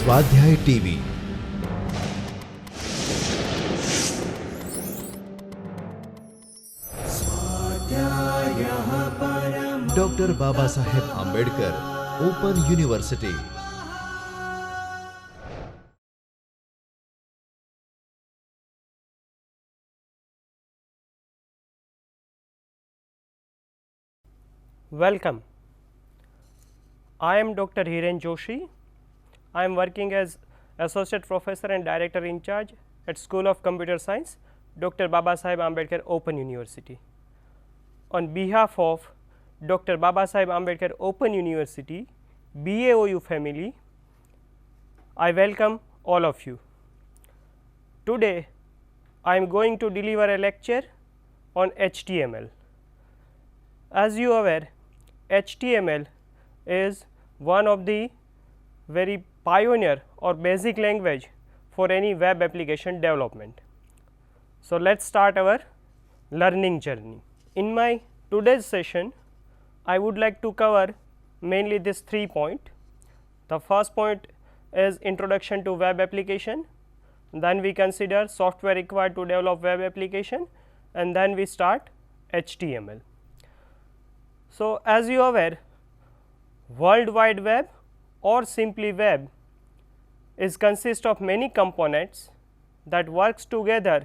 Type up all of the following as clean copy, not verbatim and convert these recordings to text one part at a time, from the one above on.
स्वाध्याय TV. Doctor Baba Saheb Ambedkar open university. Welcome. I am Dr. Hiren Joshi. I am working as Associate Professor and Director in charge at School of Computer Science, Dr. Baba Saheb Ambedkar Open University. On behalf of Dr. Baba Saheb Ambedkar Open University, BAOU family, I welcome all of you. Today, I am going to deliver a lecture on HTML. As you are aware, HTML is one of the very pioneer or basic language for any web application development. So, let us start our learning journey. In my today's session, I would like to cover mainly these 3 points. The first point is introduction to web application, then we consider software required to develop web application, and then we start HTML. So, as you are aware, World Wide Web or simply web is consist of many components that works together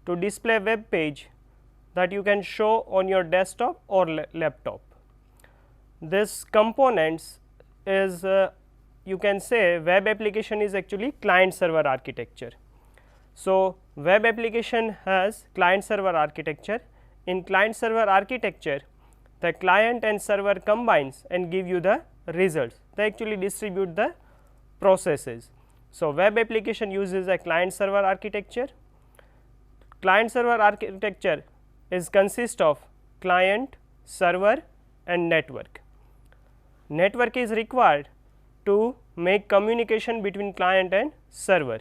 to display web page that you can show on your desktop or laptop. This components is you can say web application is actually client server architecture. So, web application has client server architecture. In client server architecture, the client and server combines and give you the results. They actually distribute the processes. So, web application uses a client server architecture. Client server architecture is consist of client, server and network. Network is required to make communication between client and server.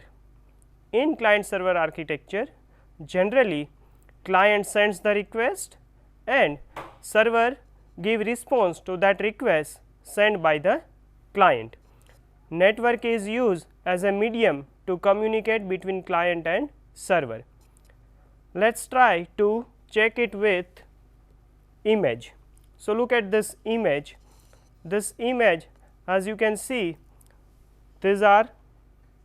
In client server architecture, generally client sends the request and server give response to that request sent by the client. Network is used as a medium to communicate between client and server. Let us try to check it with image. So, look at this image. This image, as you can see, these are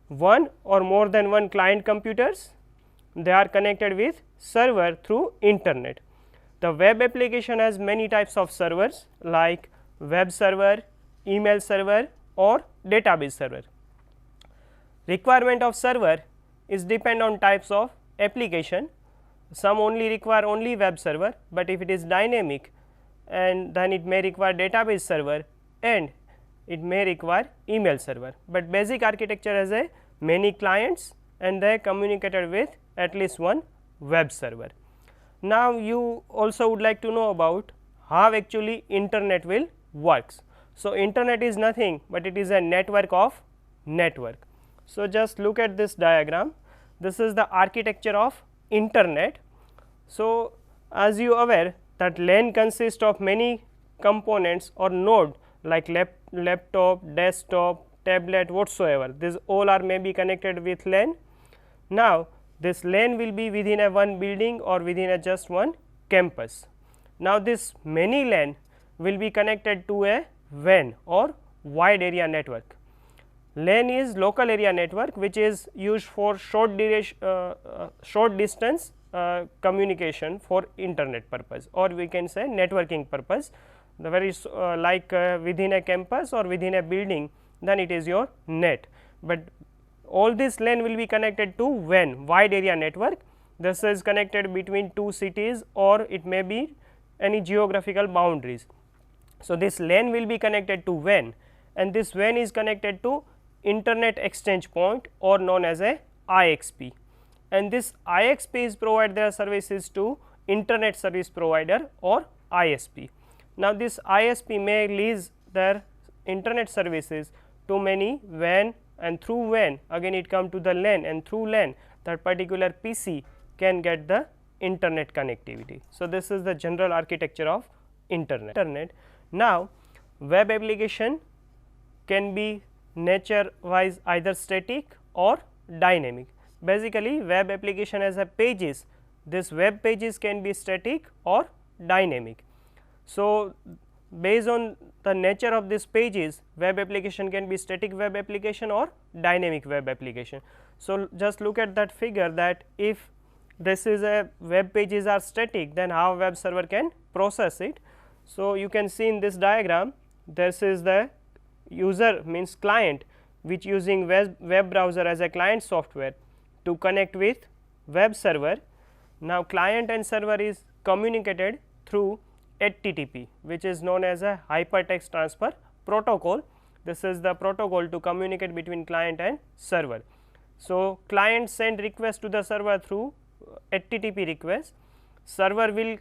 one or more than one client computers. They are connected with server through internet. The web application has many types of servers like web server, email server or database server. Requirement of server is depend on types of application. Some only require only web server, but if it is dynamic and then it may require database server and it may require email server, but basic architecture has a many clients and they communicated with at least one web server. Now, you also would like to know about how actually internet will works. So, internet is nothing but it is a network of network. So, just look at this diagram. This is the architecture of internet. So, as you are aware that LAN consists of many components or node like laptop, desktop, tablet whatsoever, these all are may be connected with LAN. Now, this LAN will be within a one building or within a just one campus. Now, this many LAN will be connected to a WAN or wide area network. LAN is local area network which is used for short distance communication for internet purpose, or we can say networking purpose. The very within a campus or within a building, then it is your net, but all this LAN will be connected to WAN, wide area network. This is connected between two cities or it may be any geographical boundaries. So, this LAN will be connected to WAN and this WAN is connected to internet exchange point or known as a IXP, and this IXP is provide their services to internet service provider or ISP. Now, this ISP may lease their internet services to many WAN, and through WAN again it come to the LAN, and through LAN that particular PC can get the internet connectivity. So, this is the general architecture of internet. Now, web application can be nature wise either static or dynamic. Basically, web application as a pages, this web pages can be static or dynamic. So, based on the nature of these pages, web application can be static web application or dynamic web application. So, just look at that figure, that if this is a web pages are static, then how web server can process it. So, you can see in this diagram, this is the user means client, which using web browser as a client software to connect with web server. Now, client and server is communicated through HTTP, which is known as a hypertext transfer protocol. This is the protocol to communicate between client and server. So, client send request to the server through HTTP request, server will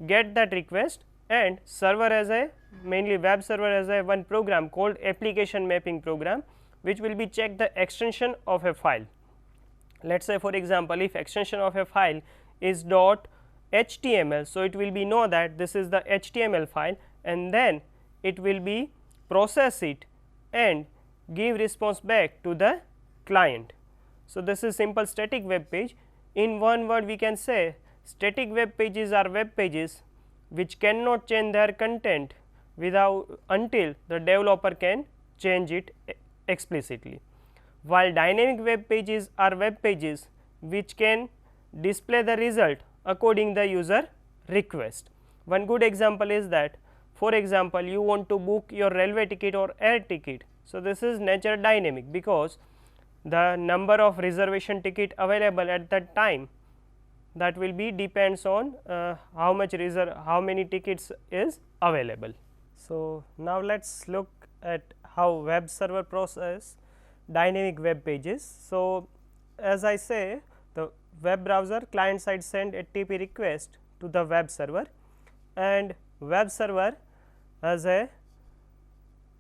get that request, and server as a mainly web server as a one program called application mapping program, which will be check the extension of a file. Let us say for example, if extension of a file is .html, so it will be know that this is the HTML file, and then it will be process it and give response back to the client. So, this is simple static web page. In one word we can say static web pages are web pages which cannot change their content without until the developer can change it explicitly, while dynamic web pages are web pages which can display the result according the user request. One good example is that, for example, you want to book your railway ticket or air ticket. So, this is nature dynamic, because the number of reservation ticket available at that time, that will be depends on how many tickets is available. So, now let us look at how web server process dynamic web pages. So, as I say, the web browser client side send HTTP request to the web server, and web server has a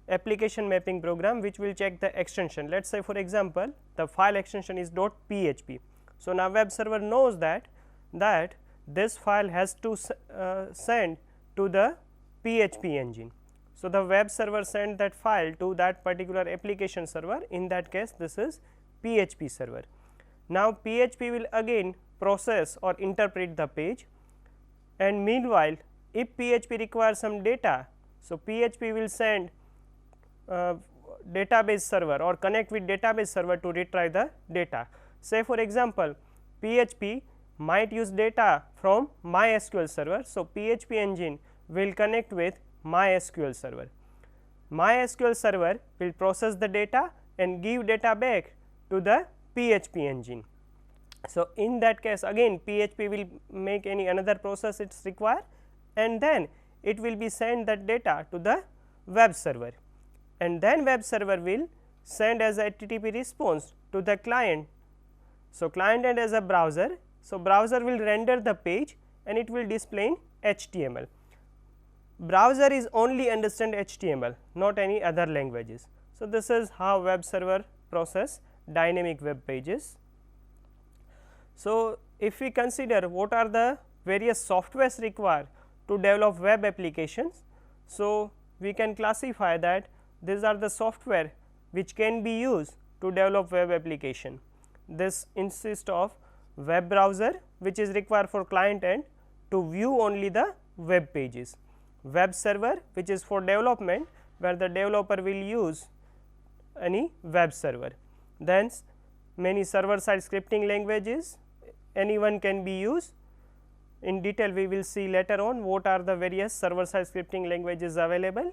application mapping program which will check the extension. Let us say for example, the file extension is .php. So, now web server knows that this file has to send to the PHP engine. So, the web server send that file to that particular application server, in that case this is PHP server. Now, PHP will again process or interpret the page, and meanwhile, if PHP requires some data, so PHP will send database server or connect with database server to retrieve the data. Say for example, PHP might use data from MySQL server. So, PHP engine will connect with MySQL server. MySQL server will process the data and give data back to the PHP engine. So, in that case again PHP will make any another process it is required, and then it will be send that data to the web server, and then web server will send as a HTTP response to the client. So, client end as a browser. So, browser will render the page and it will display in HTML. Browser is only understand HTML, not any other languages. So, this is how web server process dynamic web pages. So, if we consider what are the various softwares required to develop web applications, so we can classify that these are the software which can be used to develop web application. This consists of web browser, which is required for client end to view only the web pages, web server, which is for development, where the developer will use any web server. Then many server side scripting languages, anyone can be used. In detail we will see later on what are the various server side scripting languages available.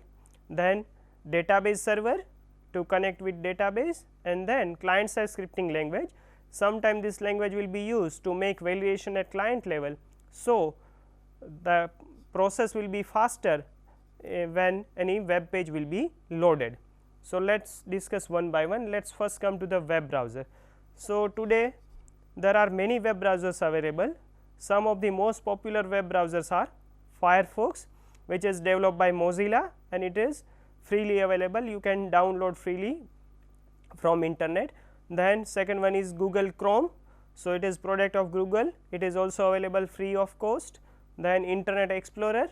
Then database server to connect with database, and then client side scripting language. Sometime this language will be used to make validation at client level. So, the process will be faster when any web page will be loaded. So, let us discuss one by one. Let us first come to the web browser. So, today there are many web browsers available. Some of the most popular web browsers are Firefox, which is developed by Mozilla, and it is freely available. You can download freely from internet. Then second one is Google Chrome. So, it is product of Google. It is also available free of cost. Then Internet Explorer.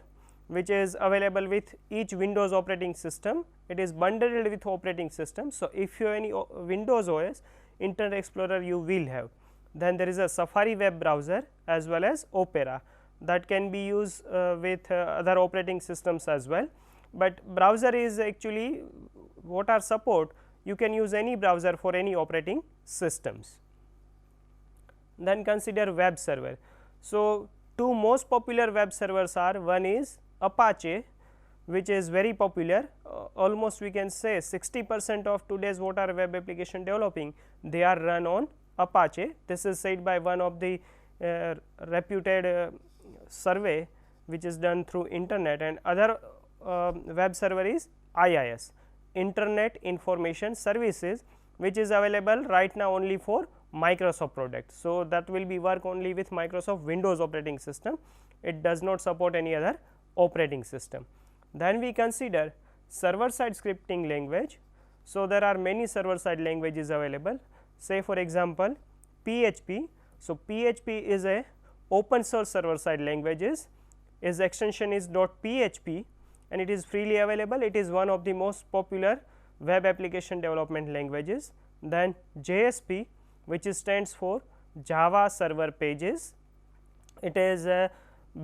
which is available with each Windows operating system. It is bundled with operating system. So, if you have any Windows OS, Internet Explorer you will have. Then there is a Safari web browser as well as Opera that can be used with other operating systems as well, but browser is actually what are support, you can use any browser for any operating systems. Then consider web server. So, two most popular web servers are, one is Apache, which is very popular, almost we can say 60% of today's what are web application developing, they are run on Apache. This is said by one of the reputed survey which is done through internet, and other web server is IIS, Internet Information Services, which is available right now only for Microsoft products. So, that will be work only with Microsoft Windows operating system, it does not support any other operating system. Then we consider server side scripting language. So, there are many server side languages available, say for example, PHP. So, PHP is a open source server side languages, its extension is .php and it is freely available, it is one of the most popular web application development languages. Then JSP, which stands for Java Server Pages, it is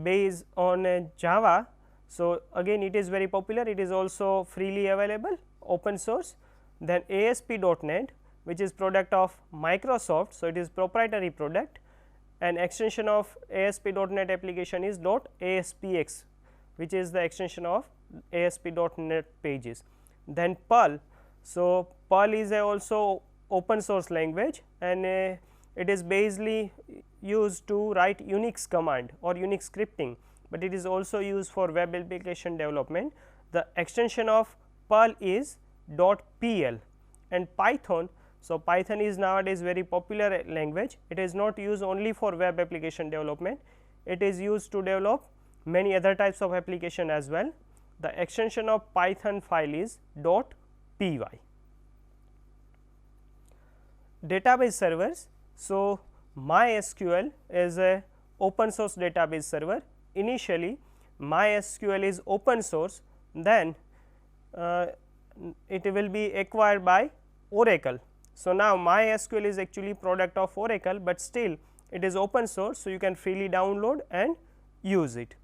based on Java. So, again it is very popular, it is also freely available, open source. Then ASP.NET, which is product of Microsoft. So, it is proprietary product, and extension of ASP.NET application is .ASPX, which is the extension of ASP.NET pages. Then Perl. So, Perl is also open source language, and it is basically used to write Unix command or Unix scripting, but it is also used for web application development. The extension of Perl is .pl. And Python. So, Python is nowadays very popular language, it is not used only for web application development, it is used to develop many other types of application as well. The extension of Python file is .py. Database servers. So, MySQL is a open source database server. Initially MySQL is open source, then it will be acquired by Oracle. So, now MySQL is actually product of Oracle, but still it is open source. So, you can freely download and use it.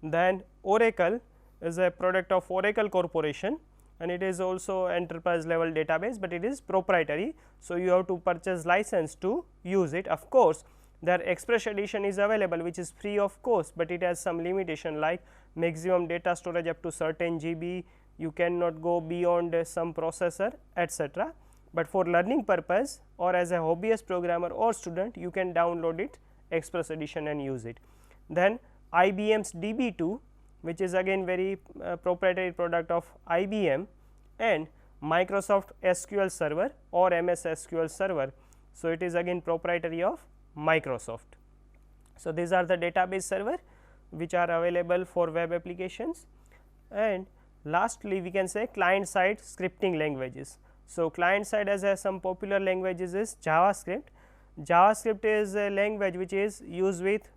Then Oracle is a product of Oracle Corporation, and it is also enterprise level database, but it is proprietary. So, you have to purchase license to use it. Of course, their Express edition is available, which is free of course, but it has some limitation like maximum data storage up to certain GB, you cannot go beyond some processor, etc. But for learning purpose or as a hobbyist programmer or student, you can download it Express edition and use it. Then IBM's DB2, which is again very proprietary product of IBM, and Microsoft SQL Server or MS SQL Server. So, it is again proprietary of Microsoft. So, these are the database server which are available for web applications, and lastly we can say client side scripting languages. So, client side has some popular languages is JavaScript. JavaScript is a language which is used with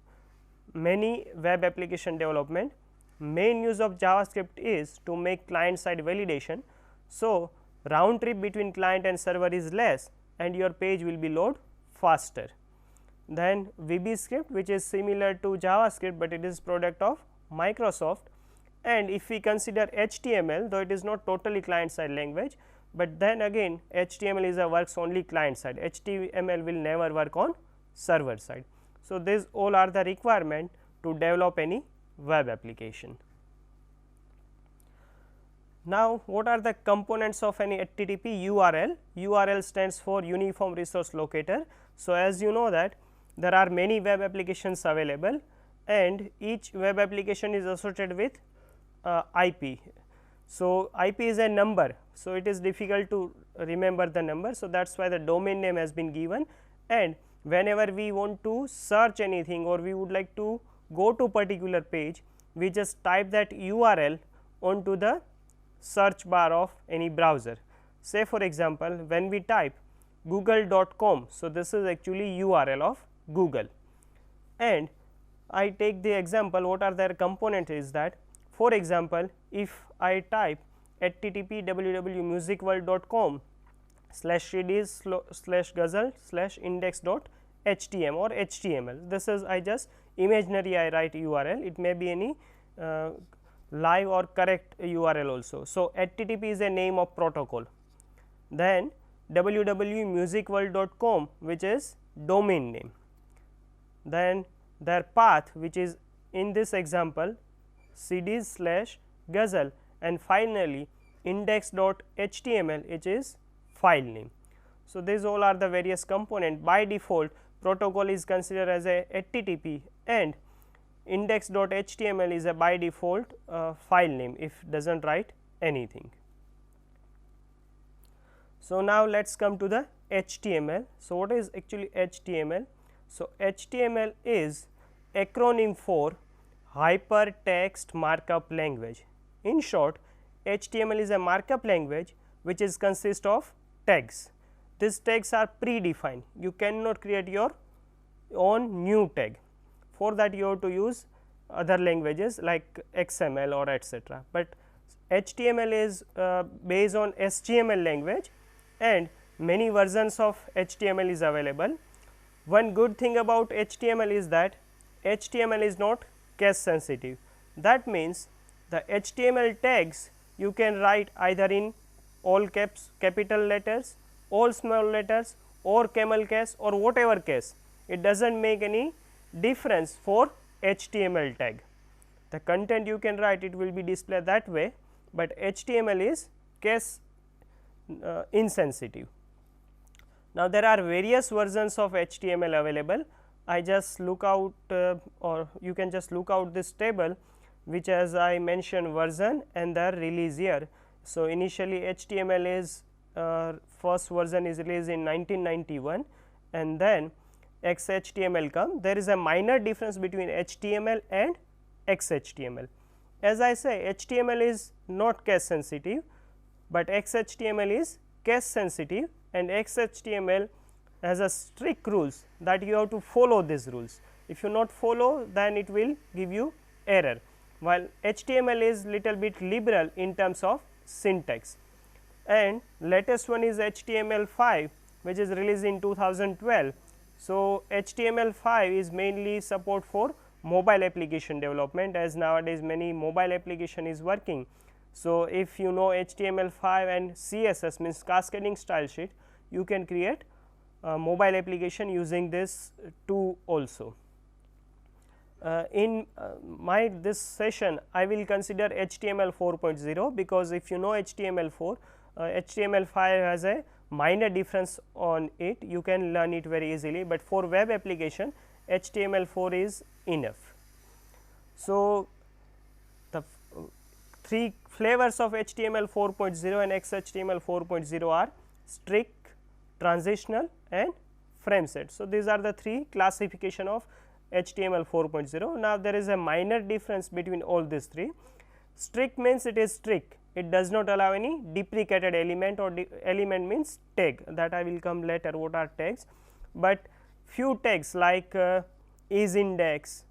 many web application development. Main use of JavaScript is to make client side validation. So, round trip between client and server is less and your page will be load faster. Then VB script, which is similar to JavaScript, but it is product of Microsoft. And if we consider HTML, though it is not totally client side language, but then again HTML is a works only client side, HTML will never work on server side. So, these all are the requirement to develop any web application. Now, what are the components of any HTTP URL? URL stands for Uniform Resource Locator. So, as you know that there are many web applications available, and each web application is associated with IP. So, IP is a number. So, it is difficult to remember the number. So, that is why the domain name has been given, and whenever we want to search anything or we would like to go to particular page, we just type that URL onto the search bar of any browser. Say for example, when we type google.com, so this is actually URL of Google, and I take the example what are their component is that For example, if I type http www.musicworld.com/cds/ghazal/index.htm or HTML. This is I just imaginary I write URL, it may be any live or correct URL also. So, http is a name of protocol, then www.musicworld.com which is domain name, then their path which is in this example cds/ghazal, and finally index.html which is file name. So, these all are the various components. By default protocol is considered as a HTTP and index.html is a by default file name if does not write anything. So, now let us come to the HTML. So, what is actually HTML? So, HTML is acronym for Hypertext Markup Language. In short, HTML is a markup language which is consist of tags. These tags are predefined, you cannot create your own new tag. For that you have to use other languages like XML or etc., but HTML is based on HTML language and many versions of HTML is available. One good thing about HTML is that HTML is not case sensitive. That means the HTML tags you can write either in all caps, capital letters, all small letters or camel case or whatever case, it does not make any difference for HTML tag. The content you can write, it will be displayed that way, but HTML is case insensitive. Now, there are various versions of HTML available. I just look out or you can just look out this table which as I mentioned version and the release year. So, initially HTML is first version is released in 1991 and then XHTML come. There is a minor difference between HTML and XHTML. As I say, HTML is not case sensitive, but XHTML is case sensitive, and XHTML has a strict rules that you have to follow these rules. If you not follow, then it will give you error, while HTML is little bit liberal in terms of syntax. And latest one is HTML5 which is released in 2012. So, HTML5 is mainly support for mobile application development, as nowadays many mobile application is working. So, if you know HTML5 and CSS means cascading style sheet, you can create a mobile application using this two also. In my this session I will consider HTML 4.0, because if you know HTML4, HTML5 has a minor difference on it, you can learn it very easily, but for web application HTML4 is enough. So, the three flavors of HTML 4.0 and XHTML 4.0 are strict, transitional and frame set. So, these are the three classification of HTML 4.0. Now, there is a minor difference between all these three. Strict means it is strict, it does not allow any deprecated element, or element means tag, that I will come later what are tags, but few tags like is index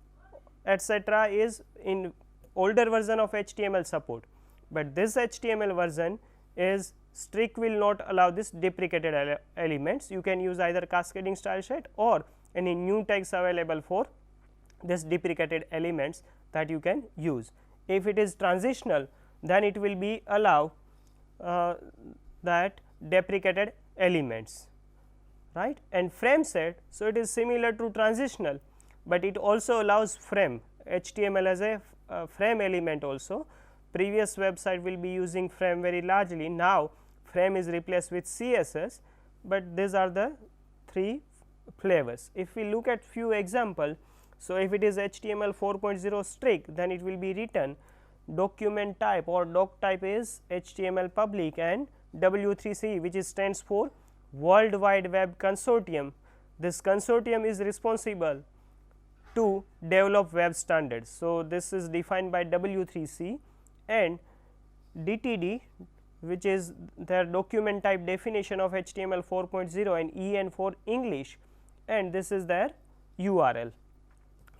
etc. is in older version of HTML support, but this HTML version is strict, will not allow this deprecated elements. You can use either cascading style sheet or any new tags available for this deprecated elements that you can use. If it is transitional, then it will be allow that deprecated elements, right, and frame set. So, it is similar to transitional, but it also allows frame. HTML as a frame element also. Previous website will be using frame very largely. Now, frame is replaced with CSS, but these are the three flavors. If we look at few example, so if it is HTML 4.0 strict, then it will be written document type or doc type is HTML public, and W3C which is stands for World Wide Web Consortium. This consortium is responsible to develop web standards. So, this is defined by W3C, and DTD which is their document type definition of HTML 4.0, and EN for English, and this is their URL.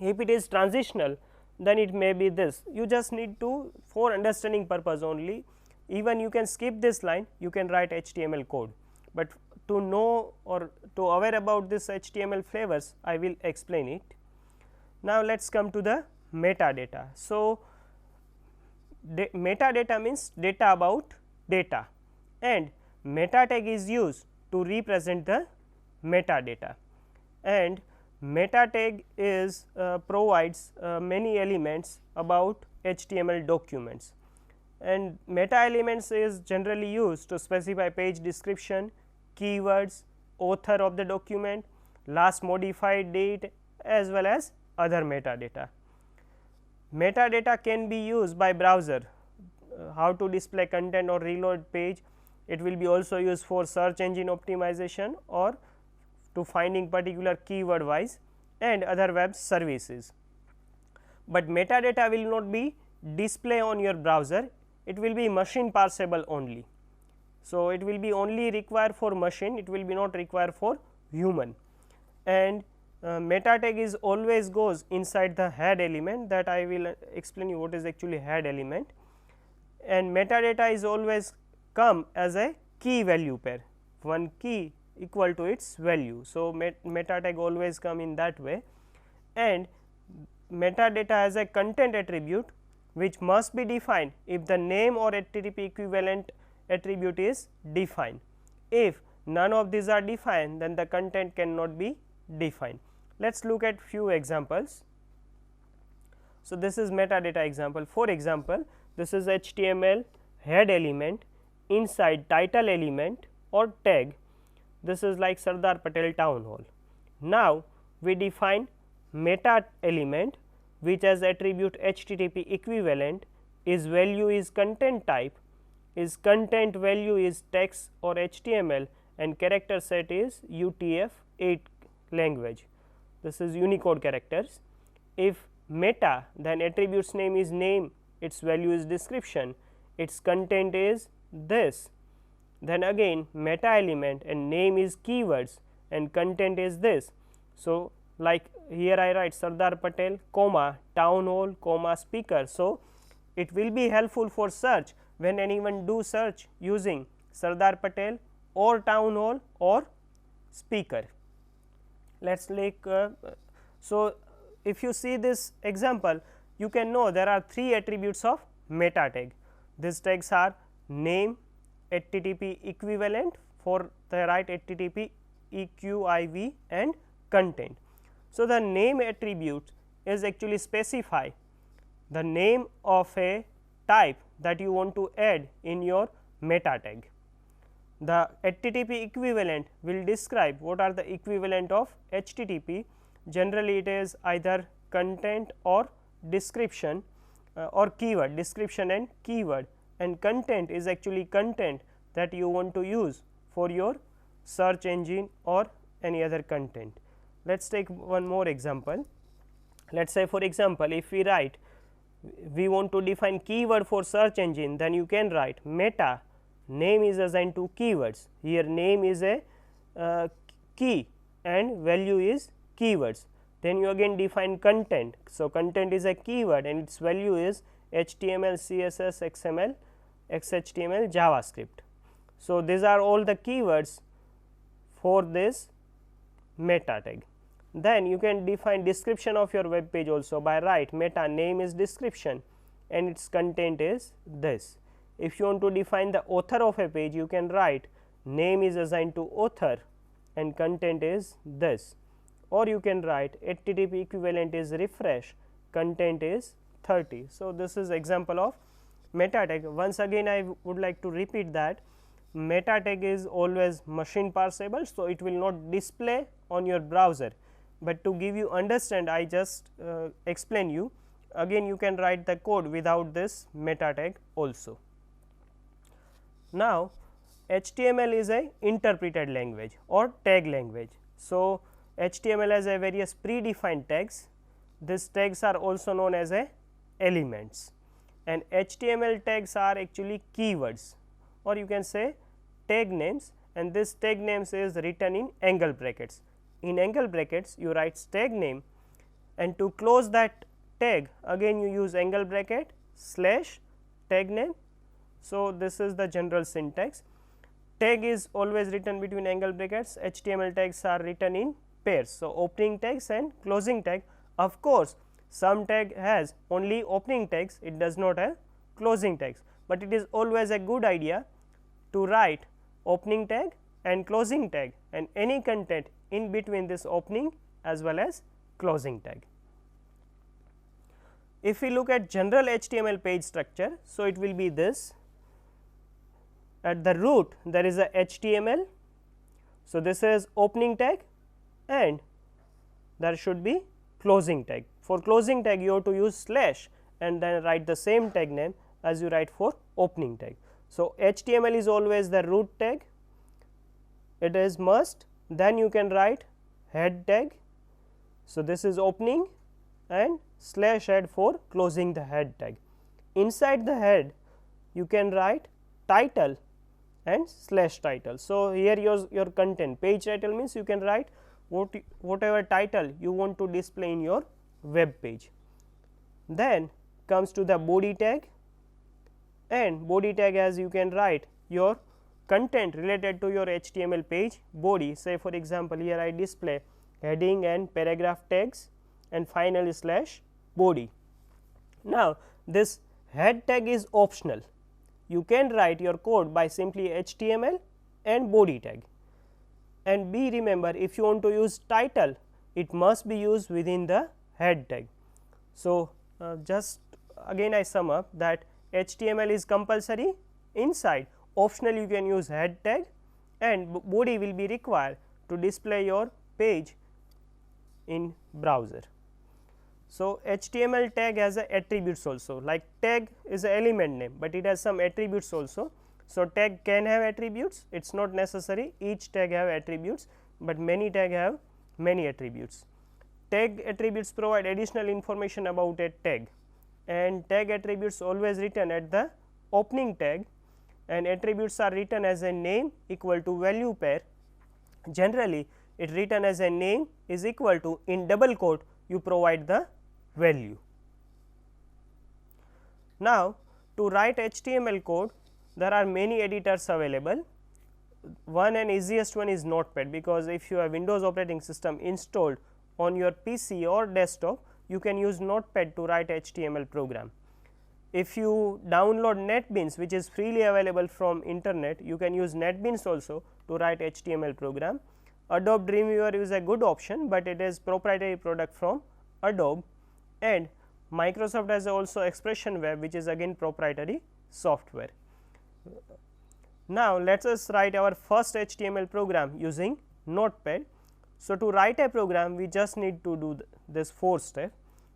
If it is transitional, then it may be this. You just need to, for understanding purpose only, even you can skip this line, you can write HTML code, but to know or to aware about this HTML flavors, I will explain it. Now, let us come to the metadata. So, metadata means data about data, and meta tag is used to represent the metadata, and meta tag is provides many elements about HTML documents, and meta elements is generally used to specify page description, keywords, author of the document, last modified date, as well as other metadata. Metadata can be used by browser, how to display content or reload page. It will be also used for search engine optimization or to finding particular keyword wise and other web services. But metadata will not be display on your browser, it will be machine parsable only. So, it will be only required for machine, it will be not required for human, and meta tag is always goes inside the head element, that I will explain you what is actually head element, and metadata is always come as a key value pair, one key equal to its value. So, meta tag always come in that way, and metadata has a content attribute which must be defined if the name or HTTP equivalent attribute is defined. If none of these are defined, then the content cannot be defined. Let us look at few examples. So, this is metadata example. For example, this is HTML head element inside title element or tag. This is like Sardar Patel town hall. Now, we define meta element which has attribute HTTP equivalent, is value is content type, is content value is text or HTML, and character set is UTF-8 language. This is Unicode characters. If meta, then attributes name is name, its value is description, its content is this. Then again meta element and name is keywords and content is this. So, like here I write Sardar Patel comma town hall comma speaker. So, it will be helpful for search when anyone do search using Sardar Patel or town hall or speaker. Let us like so, if you see this example, you can know there are three attributes of meta tag. These tags are name, HTTP equivalent for the right HTTP EQIV and content. So, the name attribute is actually specify the name of a type that you want to add in your meta tag. The HTTP equivalent will describe what are the equivalent of HTTP. Generally, it is either content or description or keyword, description and keyword, and content is actually content that you want to use for your search engine or any other content. Let us take one more example. Let us say for example, if we write we want to define keyword for search engine, then you can write meta name is assigned to keywords. Here name is a key and value is keywords. Then you again define content. So, content is a keyword and its value is HTML, CSS, XML, XHTML, JavaScript. So, these are all the keywords for this meta tag. Then you can define description of your web page also by write meta name is description and its content is this. If you want to define the author of a page, you can write name is assigned to author and content is this, or you can write HTTP equivalent is refresh, content is 30. So, this is example of meta tag. Once again I would like to repeat that meta tag is always machine parsable. So, it will not display on your browser, but to give you understand I just explain you. Again you can write the code without this meta tag also. Now, HTML is a interpreted language or tag language. So, HTML has a various predefined tags. These tags are also known as a elements, and HTML tags are actually keywords, or you can say tag names, and this tag names is written in angle brackets. In angle brackets you write tag name, and to close that tag, again you use angle bracket slash tag name. So, this is the general syntax. Tag is always written between angle brackets, HTML tags are written in pairs. So, opening tags and closing tag. Of course, some tag has only opening tags, it does not have closing tags, but it is always a good idea to write opening tag and closing tag and any content in between this opening as well as closing tag. If we look at general HTML page structure, so it will be this. At the root there is a HTML. So, this is opening tag and there should be closing tag. For closing tag you have to use slash and then write the same tag name as you write for opening tag. So, HTML is always the root tag, it is must, then you can write head tag. So, this is opening and slash head for closing the head tag. Inside the head you can write title and slash title. So, here your content, page title means you can write whatever title you want to display in your web page. Then comes to the body tag, and body tag as you can write your content related to your HTML page body. Say for example, here I display heading and paragraph tags and finally slash body. Now, this head tag is optional. You can write your code by simply HTML and body tag, and be remember if you want to use title, it must be used within the head tag. So, just again I sum up that HTML is compulsory, inside optional you can use head tag and body will be required to display your page in browser. So, HTML tag has a attributes also, like tag is a element name, but it has some attributes also. So, tag can have attributes, it is not necessary each tag have attributes, but many tag have many attributes. Tag attributes provide additional information about a tag, and tag attributes always written at the opening tag, and attributes are written as a name equal to value pair. Generally it written as a name is equal to, in double quote you provide the value. Now, to write HTML code there are many editors available. One and easiest one is Notepad, because if you have Windows operating system installed on your PC or desktop, you can use Notepad to write HTML program. If you download NetBeans, which is freely available from internet, you can use NetBeans also to write HTML program. Adobe Dreamweaver is a good option, but it is proprietary product from Adobe, and Microsoft has also Expression Web, which is again proprietary software. Now, let us write our first HTML program using Notepad. So, to write a program we just need to do this 4 step.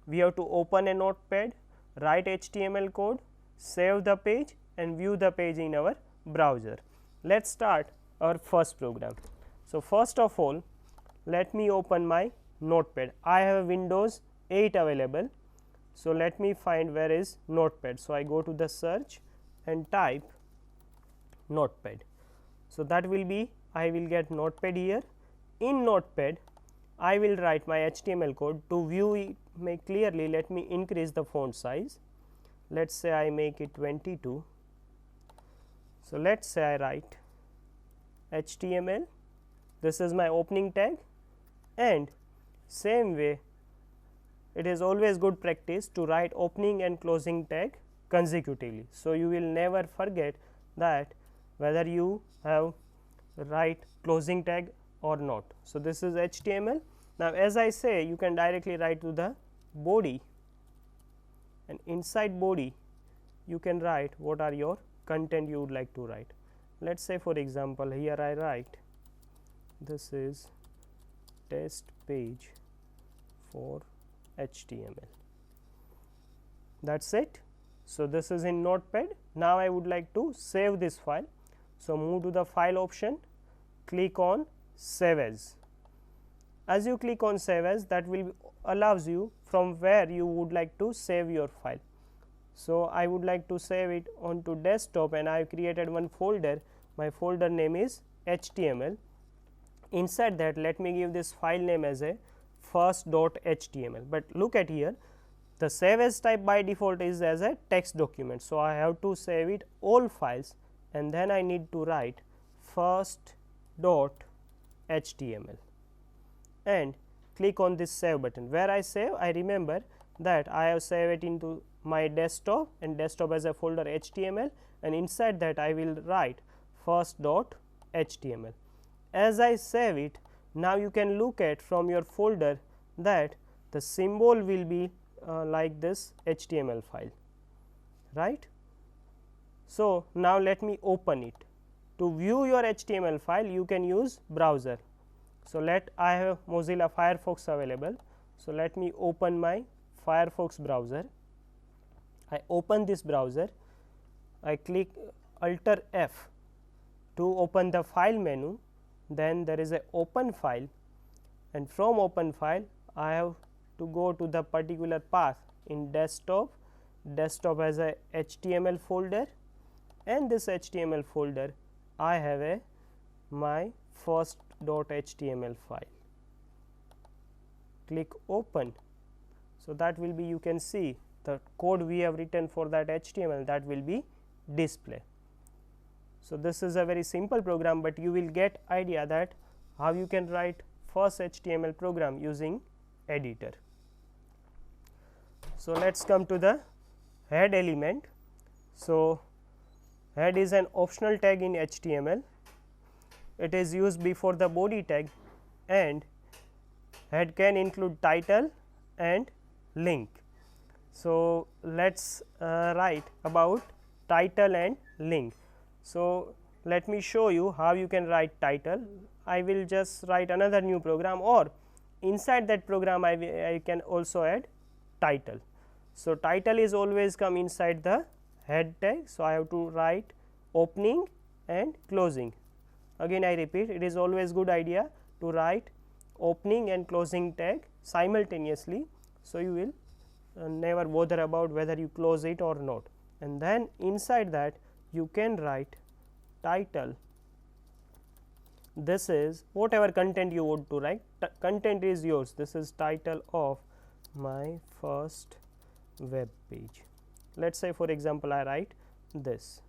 We have to open a Notepad, write HTML code, save the page and view the page in our browser. Let us start our first program. So, first of all let me open my Notepad. I have Windows 8 available. So, let me find where is Notepad. So, I go to the search and type Notepad. So, that will be, I will get Notepad here. In Notepad I will write my HTML code. To view it clearly, let me increase the font size. Let us say I make it 22. So, let us say I write HTML, this is my opening tag, and same way it is always good practice to write opening and closing tag consecutively. So, you will never forget that whether you have write closing tag or not. So, this is HTML. Now, as I say, you can directly write to the body, and inside body you can write what are your content you would like to write. Let us say for example, here I write this is test page for HTML, that is it. So, this is in Notepad. Now, I would like to save this file. So, move to the file option, click on save as. As you click on save as, that will allows you from where you would like to save your file. So, I would like to save it onto desktop, and I have created one folder. My folder name is HTML. Inside that, let me give this file name as a first.html, but look at here, the save as type by default is as a text document. So, I have to save it all files and then I need to write first dot HTML and click on this save button. Where I save, I remember that I have saved it into my desktop and desktop as a folder HTML, and inside that I will write first dot HTML. As I save it, now you can look at from your folder that the symbol will be like this HTML file, right. So, now let me open it. To view your HTML file, you can use browser. So, I have Mozilla Firefox available. So, let me open my Firefox browser. I open this browser, I click Alt F to open the file menu, then there is a open file, and from open file I have to go to the particular path in desktop as a HTML folder, and this HTML folder I have a my first dot HTML file. Click open. So, that will be, you can see the code we have written for that HTML, that will be display. So, this is a very simple program, but you will get idea that how you can write first HTML program using editor. So, let us come to the head element. So, head is an optional tag in HTML. It is used before the body tag, and head can include title and link. So, let us write about title and link. So, let me show you how you can write title. I will just write another new program, or inside that program I can also add title. So, title is always come inside the head tag. So, I have to write opening and closing. Again I repeat, it is always good idea to write opening and closing tag simultaneously. So, you will never bother about whether you close it or not, and then inside that you can write title. This is whatever content you want to write, content is yours. This is title of my first web page. Let us say for example, I write this,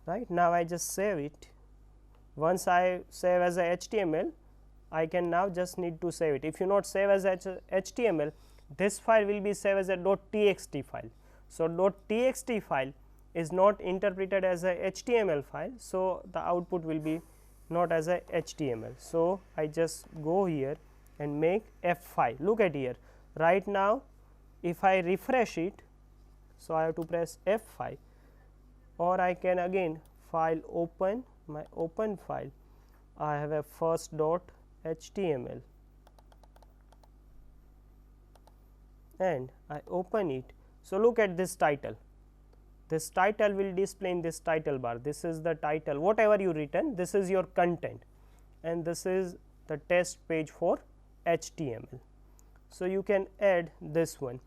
right. Now, I just save it. Once I save as a HTML, I can now just need to save it. If you not save as HTML, this file will be saved as a .txt file. So, .txt file is not interpreted as a HTML file. So, the output will be not as a HTML. So, I just go here and make F5. Look at here right now, if I refresh it. So, I have to press F5, or I can again file open, my open file. I have a first dot HTML and I open it. So, look at this title. This title will display in this title bar. This is the title, whatever you written, this is your content, and this is the test page for HTML. So, you can add this one.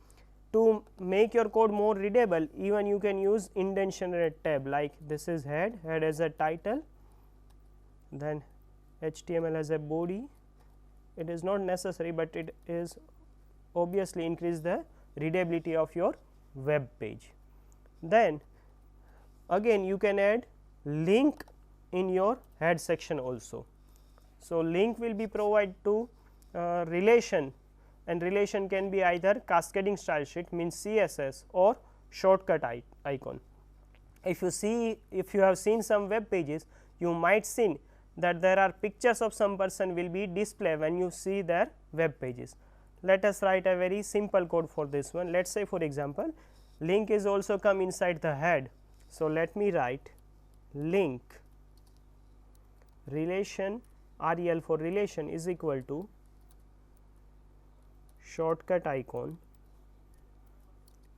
To make your code more readable, even you can use indentation tab, like this is head as a title, then HTML as a body. It is not necessary, but it is obviously increase the readability of your web page. Then again you can add link in your head section also. So, link will be provided to relation, and relation can be either cascading style sheet, means CSS, or shortcut icon. If you have seen some web pages, you might see that there are pictures of some person will be displayed when you see their web pages. Let us write a very simple code for this one. Let us say for example, link is also come inside the head. So, let me write link relation, REL for relation is equal to shortcut icon,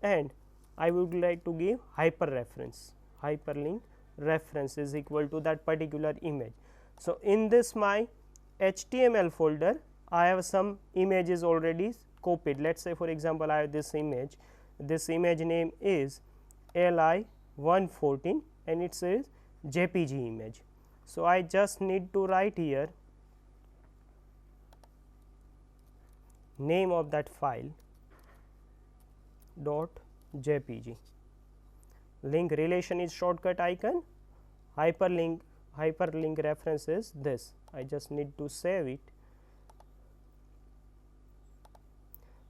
and I would like to give hyperreference, hyperlink reference is equal to that particular image. So, in this my HTML folder, I have some images already copied. Let us say for example, I have this image name is LI114 and it says JPG image. So, I just need to write here name of that file dot jpg. Link relation is shortcut icon, hyperlink reference is this. I just need to save it.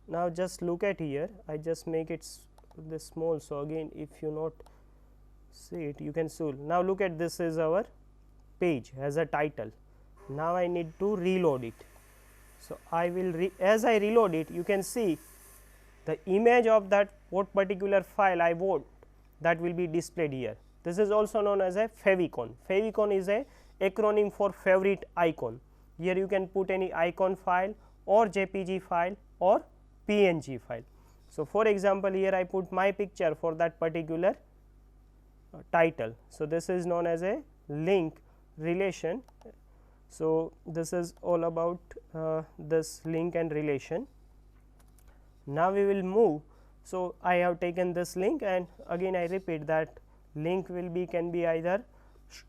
Now just look at here, I just make it this small, so again if you not see it you can see. Now look at this is our page has a title. Now I need to reload it. So I will as I reload it, you can see the image of that what particular file I want, that will be displayed here. This is also known as a favicon. Favicon is a acronym for favorite icon. Here you can put any icon file or JPG file or PNG file. So for example, here I put my picture for that particular title. So this is known as a link relation. So this is all about this link and relation. Now we will move. So I have taken this link, and again I repeat that link will be can be either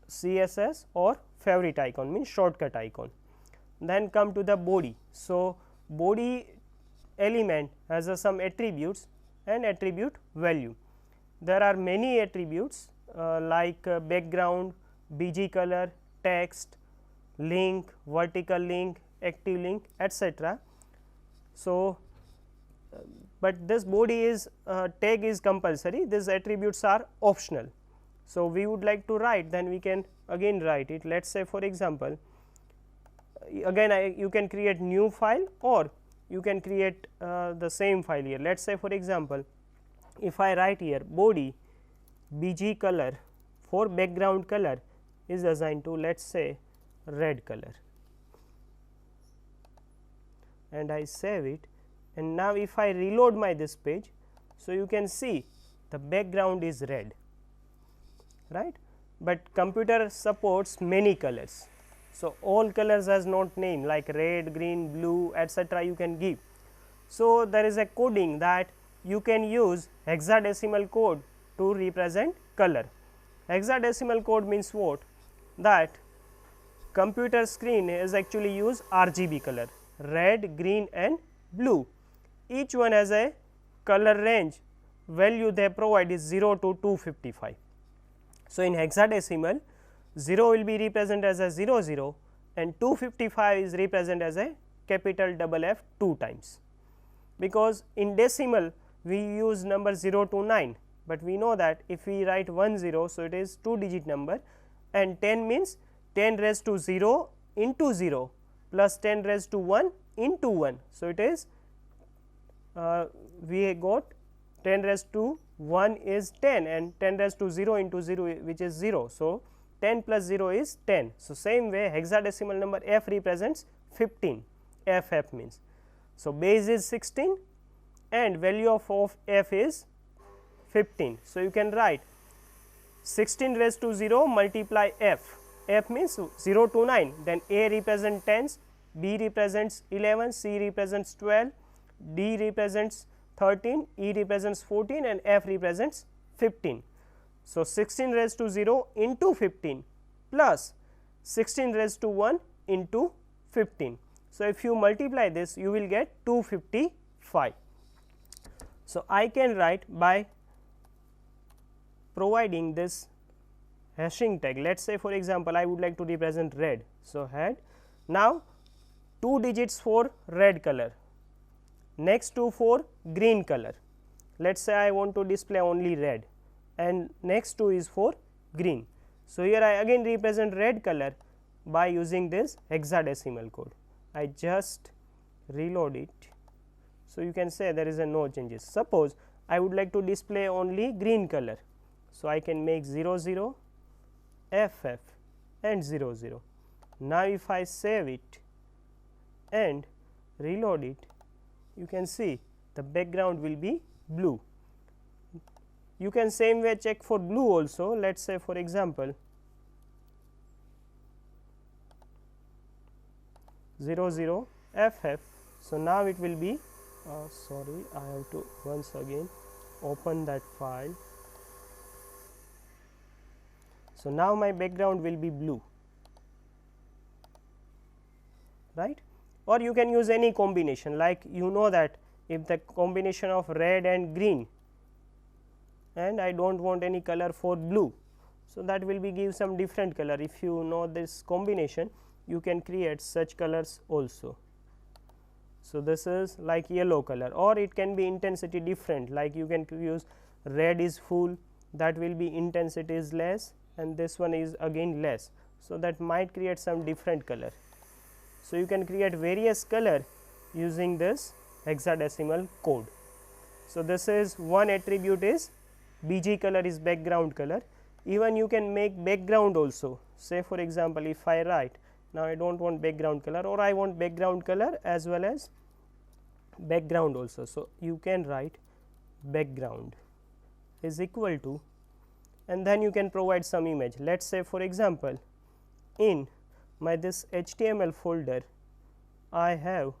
CSS or favorite icon, means shortcut icon. Then come to the body. So body element has some attributes and attribute value. There are many attributes like background, BG color, text, link, vertical link, active link, etc. So but this body is tag is compulsory, these attributes are optional. So we would like to write, then we can again write it. Let us say for example, again you can create new file or you can create the same file here. Let us say for example, if I write here body BG color for background color is assigned to, let us say, red color, and I save it. And now if I reload my this page, so you can see the background is red, right, but computer supports many colors. So all colors has not name like red, green, blue, etc. you can give. So there is a coding that you can use hexadecimal code to represent color. Hexadecimal code means what? That computer screen is actually use RGB color, red, green and blue. Each one has a color range value they provide is 0 to 255. So in hexadecimal, 0 will be represented as a 00 and 255 is represented as a capital double F 2 times, because in decimal we use number 0 to 9, but we know that if we write 10, so it is 2 digit number, and 10 means 10 raised to 0 into 0 plus 10 raised to 1 into 1. So it is we got 10 raised to 1 is 10 and 10 raised to 0 into 0 which is 0. So 10 plus 0 is 10. So same way hexadecimal number f represents 15, ff means. So base is 16 and value of f is 15. So you can write 16 raised to 0 multiply f, f means 0 to 9, then a represents tens, b represents 11, c represents 12, d represents 13, e represents 14 and f represents 15. So 16 raised to 0 into 15 plus 16 raised to 1 into 15. So if you multiply this, you will get 255. So I can write by providing this hashing tag. Let us say for example, I would like to represent red. So head, now 2 digits for red color, next 2 for green color. Let us say I want to display only red and next 2 is for green. So here I again represent red color by using this hexadecimal code. I just reload it. So you can say there is a no changes. Suppose I would like to display only green color. So I can make 00, FF and 00. Now if I save it and reload it, you can see the background will be blue. You can same way check for blue also. Let us say for example 00 FF. So now it will be sorry, I have to once again open that file. So now my background will be blue, right. or you can use any combination, like you know that if the combination of red and green, and I do not want any color for blue. So, that will be give some different color. If you know this combination, you can create such colors also. So, this is like yellow color, or it can be intensity different, like you can use red is full, that will be intensity is less, and this one is again less. So, that might create some different color. So, you can create various color using this hexadecimal code. So, this is one attribute is BG color is background color. Even you can make background also, say for example, if I write now I do not want background color, or I want background color as well as background also. So, you can write background is equal to, and then you can provide some image. Let us say for example, in my this HTML folder I have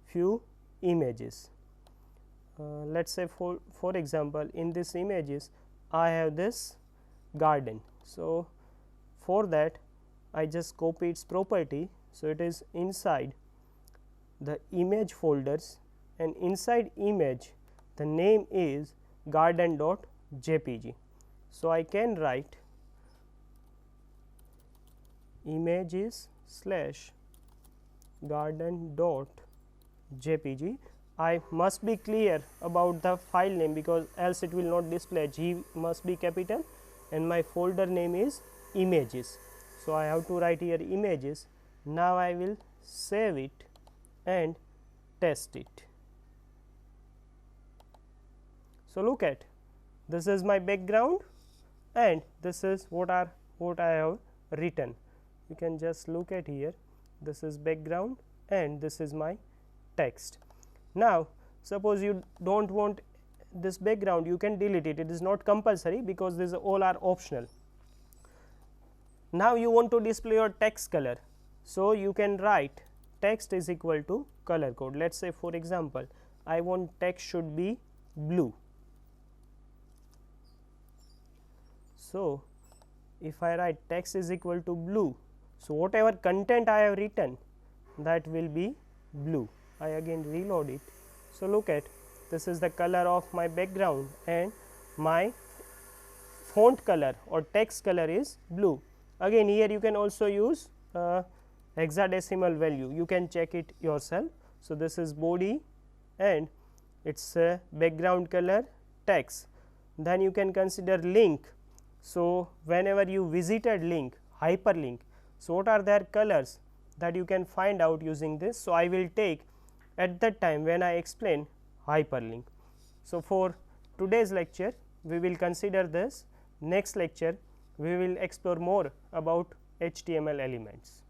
few images. Let us say for example, in this images I have this garden. So, for that I just copy its property. So, it is inside the image folders, and inside image the name is garden.jpg. So, I can write images / garden.jpg. I must be clear about the file name, because else it will not display. G must be capital and my folder name is images. So, I have to write here images. Now, I will save it and test it. So, look at, this is my background and this is what I have written. You can just look at here, this is background and this is my text. Now, suppose you do not want this background, you can delete it, it is not compulsory, because these all are optional. Now, you want to display your text color. So, you can write text is equal to color code. Let us say for example, I want text should be blue. So, if I write text is equal to blue, so whatever content I have written, that will be blue. I again reload it. So, look at, this is the color of my background and my font color or text color is blue. Again here you can also use hexadecimal value, you can check it yourself. So, this is body and its background color text. Then you can consider link. So, whenever you visited link, hyperlink, so what are their colors, that you can find out using this. So, I will take at that time when I explain hyperlink. So, for today's lecture we will consider this. Next lecture we will explore more about HTML elements.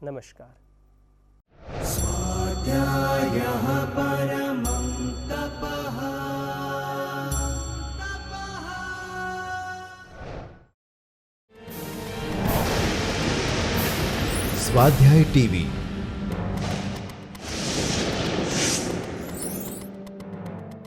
Namaskar. स्वाध्याय TV